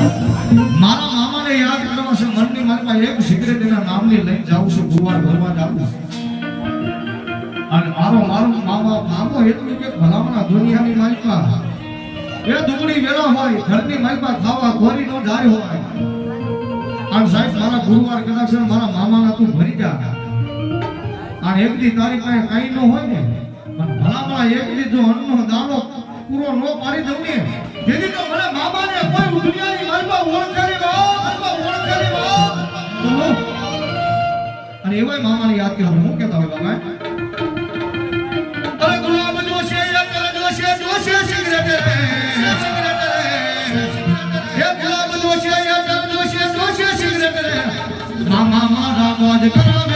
મારા મામાને યાદ કરવા છે મનની માલમાં એક સિગરેટ એના નામની લઈને જાઉં છું ગુવાર ભરવા જાઉં છું અને મારો મામો એટલું કે ભલામણા દુનિયાની માલમાં એ દુગડી વેલા હોય ઘરની માલમાં ખાવા ગોરી નો જાય હોય અને સાહેબ મારા ગુરુવાર કદાચ મારા મામાના તું ભરી જા અને એક દી તારી પાસે કઈ ન હોય ને પણ ભલામણા એક દી જો અન્નનો દાણો પૂરો નો પાડી દઉં ને જેથી તો મને મામાને કોઈ દુનિયાની માલમાં ઓળખાડી અને એવાય મામાને યાદ કર્યું હું કહેતા હોય બાબા અરે ગુલાબ જોશે અકલ જોશે સિગરેટ એ ગુલાબ જોશે અકલ જોશે સિગરેટ મામા મારા મોજ કરાવે